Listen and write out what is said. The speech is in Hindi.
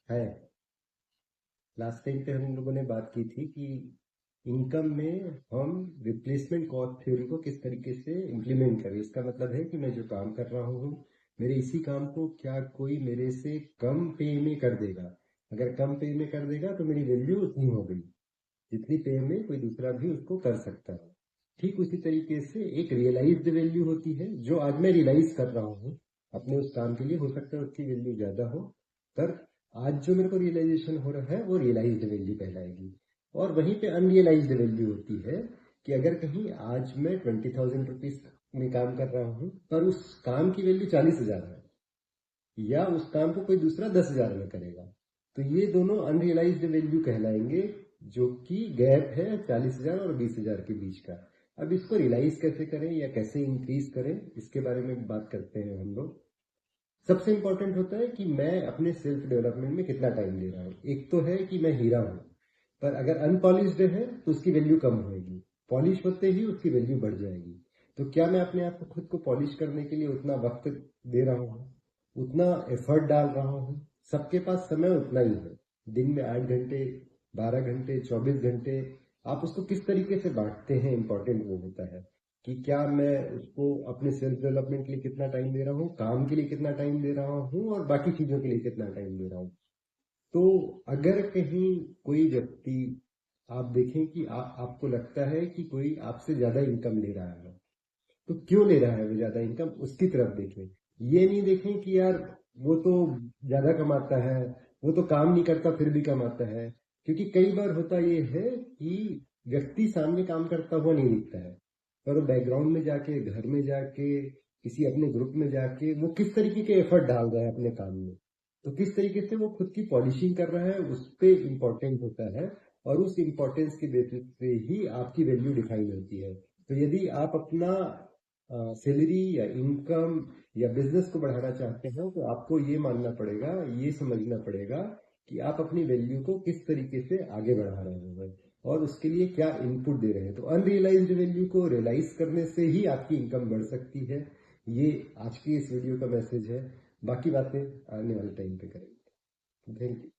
है। लास्ट टाइम पे हम लोगों ने बात की थी कि इनकम में हम रिप्लेसमेंट कॉस्ट थ्योरी को किस तरीके से इम्प्लीमेंट करें। इसका मतलब है कि मैं जो काम कर रहा हूँ, मेरे इसी काम को क्या कोई मेरे से कम पे में कर देगा। अगर कम पे में कर देगा तो मेरी वैल्यू उतनी हो गई जितनी पे में कोई दूसरा भी उसको कर सकता है। ठीक उसी तरीके से एक रियलाइज्ड वैल्यू होती है, जो आज मैं रियलाइज कर रहा हूँ अपने उस काम के लिए, हो सकता है उसकी वैल्यू ज्यादा हो, पर आज जो मेरे को रियलाइजेशन हो रहा है वो रियलाइज्ड वैल्यू कहलाएगी। और वहीं पे अनरियलाइज्ड वैल्यू होती है कि अगर कहीं आज मैं 20,000 रुपीज में काम कर रहा हूँ पर उस काम की वैल्यू 40,000 है, या उस काम को कोई दूसरा 10,000 में करेगा, तो ये दोनों अनरियलाइज्ड वैल्यू कहलाएंगे, जो कि गैप है 40,000 और 20,000 के बीच का। अब इसको रियलाइज कैसे करें या कैसे इंक्रीज करें, इसके बारे में बात करते हैं हम लोग। सबसे इंपॉर्टेंट होता है कि मैं अपने सेल्फ डेवलपमेंट में कितना टाइम दे रहा हूँ। एक तो है कि मैं हीरा हूं, पर अगर अनपॉलिश्ड है तो उसकी वैल्यू कम होगी, पॉलिश होते ही उसकी वैल्यू बढ़ जाएगी। तो क्या मैं अपने आप को खुद को पॉलिश करने के लिए उतना वक्त दे रहा हूँ, उतना एफर्ट डाल रहा हूँ? सबके पास समय उतना ही है, दिन में 8 घंटे, 12 घंटे, 24 घंटे। आप उसको किस तरीके से बांटते हैं, इंपॉर्टेंट वो होता है कि क्या मैं उसको अपने सेल्फ डेवलपमेंट के लिए कितना टाइम दे रहा हूँ, काम के लिए कितना टाइम दे रहा हूँ, और बाकी चीजों के लिए कितना टाइम दे रहा हूँ। तो अगर कहीं कोई व्यक्ति, आप देखें कि आपको लगता है कि कोई आपसे ज्यादा इनकम ले रहा है, तो क्यों ले रहा है वो ज्यादा इनकम, उसकी तरफ देखें। ये नहीं देखें कि यार वो तो ज्यादा कमाता है, वो तो काम नहीं करता फिर भी कमाता है। क्योंकि कई बार होता ये है कि व्यक्ति सामने काम करता हुआ नहीं दिखता है, पर वो बैकग्राउंड में जाके, घर में जाके, किसी अपने ग्रुप में जाके वो किस तरीके के एफर्ट डाल रहा है अपने काम में, तो किस तरीके से वो खुद की पॉलिशिंग कर रहा है, उस पे इम्पोर्टेंट होता है। और उस इम्पोर्टेंस के बेसिस पे ही आपकी वैल्यू डिफाइन होती है। तो यदि आप अपना सैलरी या इनकम या बिजनेस को बढ़ाना चाहते हैं, तो आपको ये मानना पड़ेगा, ये समझना पड़ेगा कि आप अपनी वैल्यू को किस तरीके से आगे बढ़ा रहे हैं और उसके लिए क्या इनपुट दे रहे हैं। तो अनरियलाइज्ड वैल्यू को रियलाइज करने से ही आपकी इनकम बढ़ सकती है। ये आज की इस वीडियो का मैसेज है। बाकी बातें आने वाले टाइम पे करेंगे। Thank you.